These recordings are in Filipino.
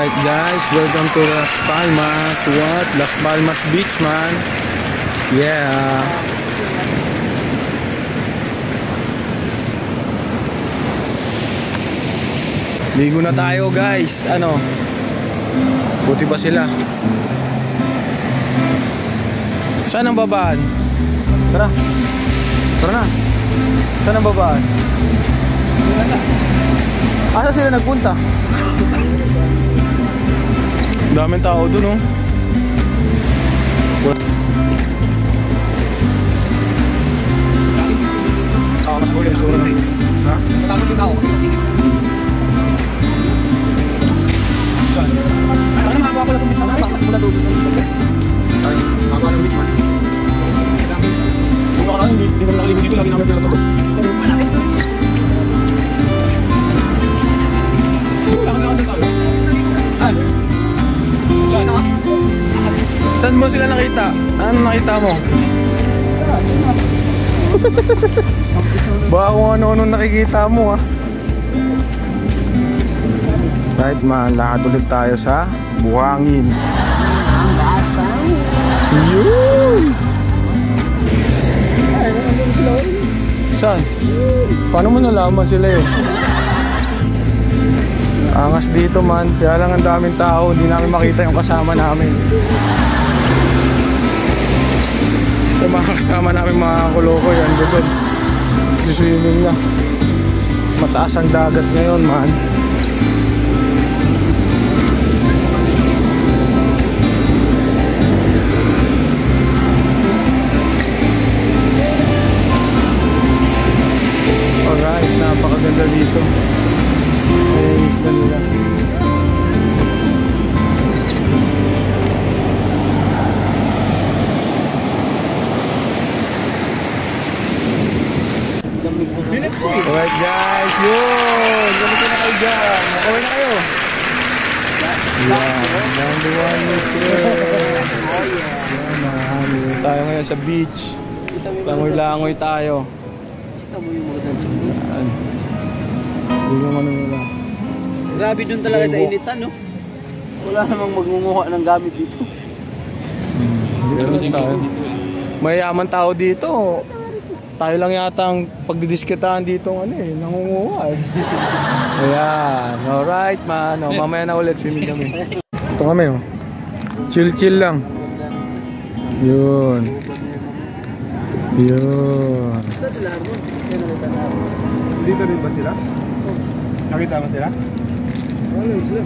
Alright guys, welcome to Las Palmas. What? Las Palmas Beach, man. Yeah. Ligo na tayo guys. Ano? Buti pa sila. Saan ang babaan? Tara. Tara na. Saan ang babaan? Asa sila nagpunta? Daming tao dun, oh. Ako mas huli, siguro na. Ha? Matakot yung tao. Saan? Ano makakawa pala itong bitch? Ano makakawa pala doon? Ay, makakawa ng bitch man. Kung nakaraan, hindi naman nakaligo dito. Lagi namin pala ito. Saan mo sila nakita? Ano nakita mo? Baka kung ano-ano nakikita mo, ha? Right man, lahat ulit tayo sa buhangin. Yun! Saan? Paano mo nalaman sila yun? Angas dito man, kaya lang ang daming tao, hindi namin makita yung kasama namin. Yung mga kasama namin mga kuloko yan, doon. Swimming na. Mataas ang dagat ngayon, man. Alright, napakaganda dito. Ayos na nila. Alright guys, yun! Ganito na kayo dyan. Okay na kayo? Yan, number one yan, tayo ngayon sa beach. Langoy-langoy tayo. Kita mo yung magandang chicks na. Yan. Hindi yung ano nila. Grabe dun talaga sa initan, no? Wala namang magmumuha ng gamit dito. Meron tayo. Mayaman tao dito. Tayo lang yata ang pagdidiskitahan dito ano eh, nangunguha eh. Ayan, alright man. O, mamaya na ulit, swimming kami. Ito kami oh. Chill lang. Yun. Yun. Saan sila mo? Dito rin ba sila? Nakita mo sila? Wala sila.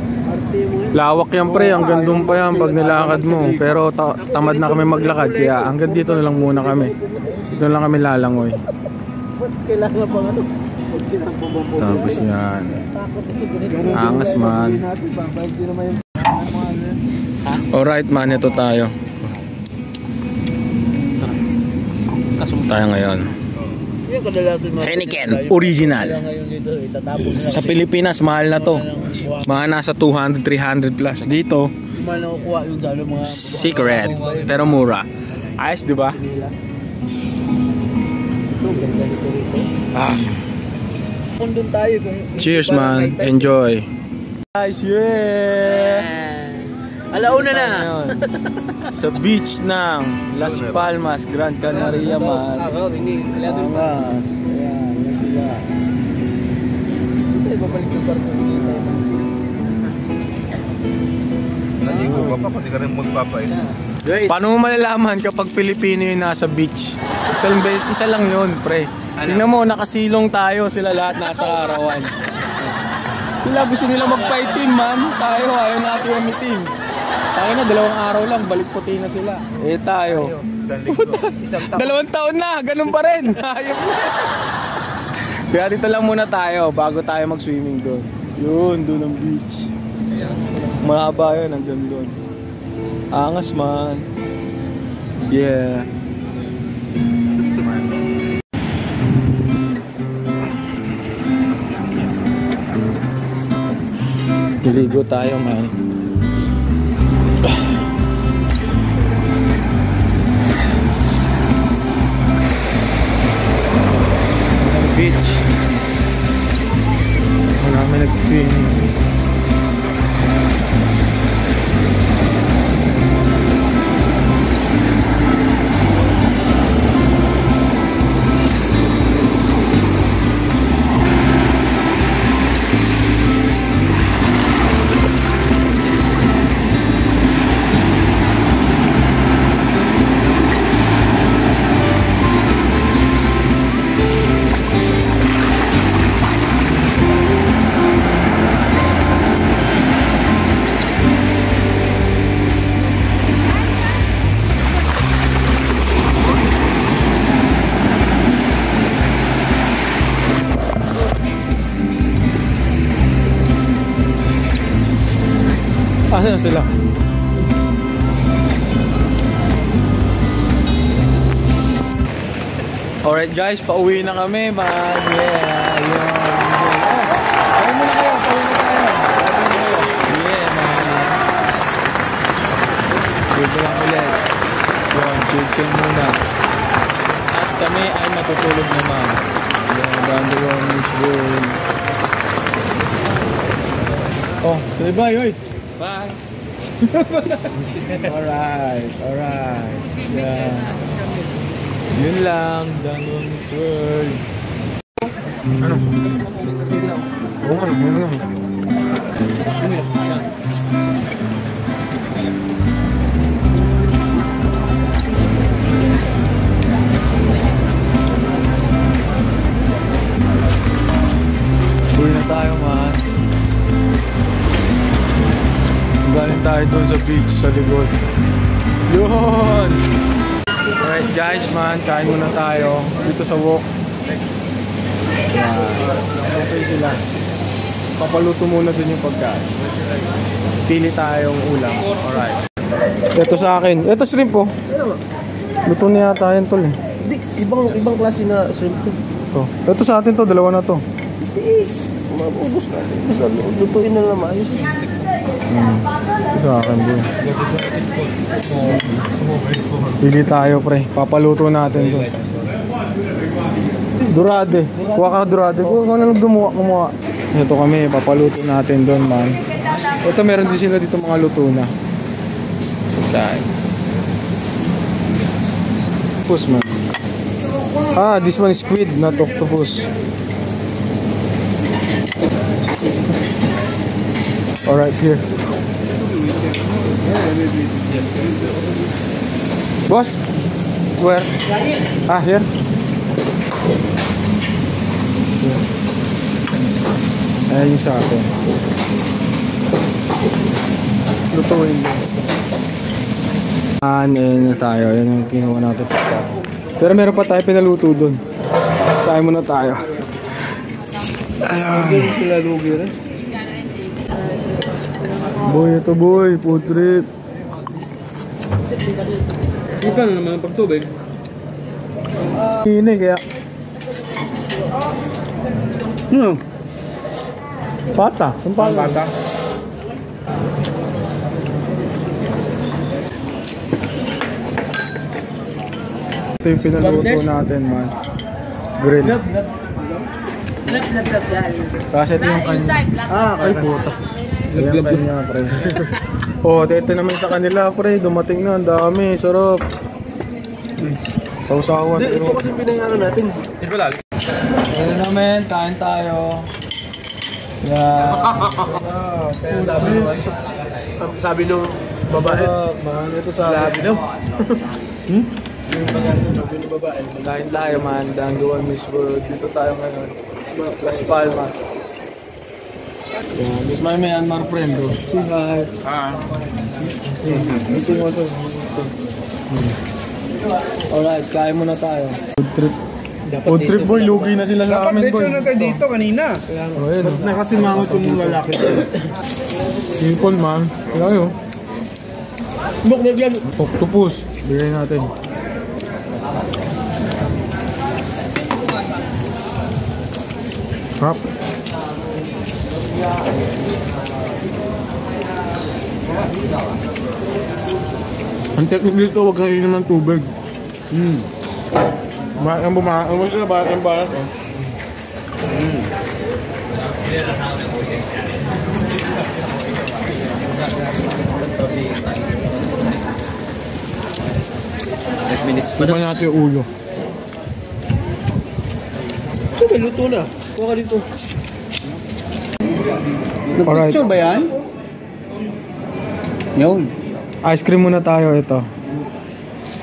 Lawak yan pre, hanggang doon pa yan pag nilakad mo. Pero tamad na kami maglakad, kaya hanggang dito na lang muna kami. Dito lang kami lalangoy. Kailangan pa nga ito. Tapos yan. Angas man. Alright man, ito tayo. Tayo ngayon. Heineken original. Sa Pilipinas mahal na to. Mga nasa 200, 300 plus. Dito secret pero mura. Ayos, di ba? Kung doon tayo Cheers man, enjoy. Guys, yeah. Alauna na. Sa beach ng Las Palmas, Gran Canaria man. Angas. Ayan, yan sila. Ito ibabalik sa barko dito. Naligo ka pa, pati ka rin magpapait. Paano mo malalaman kapag Pilipino yung nasa beach? Isa lang yun, pre. Tingnan mo, nakasilong tayo. Sila lahat nasa arawan. Sila gusto nila magpa-itim, man. Tayo, ayaw natin yung itim. Tayo na, 2 araw lang, balik puti na sila. Eh tayo. Isang linggo. 2 taon na, ganun pa rin. Ayaw na. Kaya dito lang muna tayo bago tayo mag-swimming doon. Yun, doon ang beach. Mahaba yun, hanggang doon. Angas man. Yeah. Niligo tayo man. Beach. Marami nag-swimming. Asan na sila? Alright guys, pauwi na kami man. Yeah, yun. Pauwi muna kayo, pauwi na tayo. Yeah man. Dito lang ulit. Yun, chill muna. At kami ay matutulog naman. Yan, bando yung Miss World. Oh, say bye, oy. Bye. Alright. Yeah. Yun lang, Bando yung Miss World. Ano? Oo nga, yun lang. Uwi na tayo man. Galing tayo doon sa beach sa likod. Yun! Alright guys man, kain muna tayo dito sa walk. Okay sila. Papaluto muna din yung pagkain. Pili tayong ulam. Alright. Ito sa akin. Ito shrimp po. Luto na yata yan tol eh. Hindi, ibang klase na shrimp to. Ito sa atin to, dalawa na to. Hindi, maubos natin. Basta lutuin na lang maayos. Ito sa akin bro. Pili tayo pre. Papaluto natin to. Durade. Kuha ka durade. Kuha na lang gumawa. Ito kami, papaluto natin doon man. Ito meron din sila dito mga luto na. Saan? Octopus man. Ah, this one is squid, not octopus. Alright, here. Boss? Where? Ah, here. Ayun sa akin. Lutuin din. Na tayo. Yan yung kinuha natin. Pero meron pa tayo pinaluto dun. Kain muna tayo. Ayun sila lugi rin. Boy, ito boy. Food trip. Ika na naman ang pagtubig. Hini kaya. Pata. Ang pata. Ito yung pinaluto natin man. Grill. Kasi ito yung kanya. Ay puta. Ayan kanya pre. Oh, ito naman sa kanila pre. Dumating na. Ang dami. Sarap. Sausawan. Ito kasi pinangalan natin. Ito lang. Ayun naman. Kain tayo. Yeah. Sabi nung babae. Ito sa Sabi nung. Kain tayo man, Danguan Miss World. Dito tayo ngayon. Las Palmas. Yeah, this my Myanmar friend bro. Say hi. Ito mo to. Alright, kain muna tayo. Food trip. Food trip boy, lugi na sila sa amin boy. Dapat na tayo dito kanina. Nakasimangot yung lalaki. Simple man. Kaya yun. Octopus. Bigay natin. Crap. Ang technique dito, huwag kang inom ng tubig. Bakit ang bumakas? Ano sila? Bakit ang balas? Iba natin yung ulo. Ito may luto na. Kuha ka dito. Alright. Nag-picture ba yan? Yun. Ice cream muna tayo ito.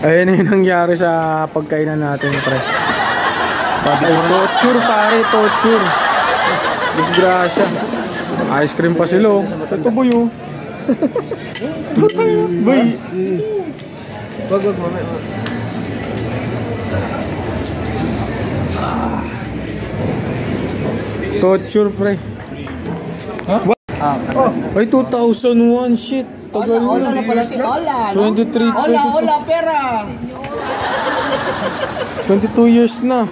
Ayun yung nangyari sa pagkainan natin, pre. Torture, pare, torture. Disgrasya. Ice cream pa sila. Ito boy, oh. Boy. Wag, mamaya. Torture, pre. Huh? Ay, 2001, shit. Tagal Hola na. na pala si Hola, no? 23, Hola, pera! 22 years na.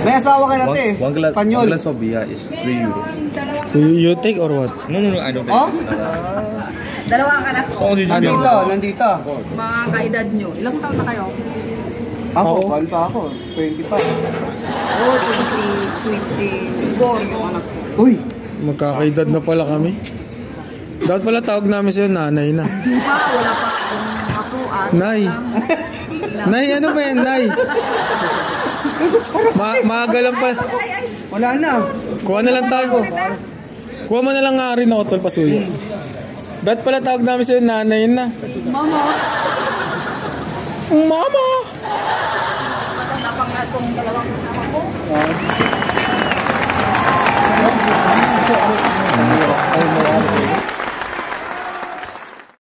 May asawa ka natin. One glass of beer is 3 euro. So you take or what? No, I don't Oh? Dalawa ka na. Nandito. Mga kaedad nyo. Ilang taon na kayo? Ako, Oo. pan pa ako. 20 pa. Oh, 24 yung anak ko. Uy! Magkakaedad na pala kami. Dapat pala tawag namin sa'yo nanay na. Di ba? Wala pa akong akuan. Nay. Nay, ano ba yan, Nay? Maaga lang pa. Wala na. Kuha na lang tayo. Kuha mo na lang nga rin ako, tol, pasuyo. Dapat pala tawag namin sa'yo nanay na. Mama. Mama! Matanda pa nga itong dalawang kasama ko. Ay, may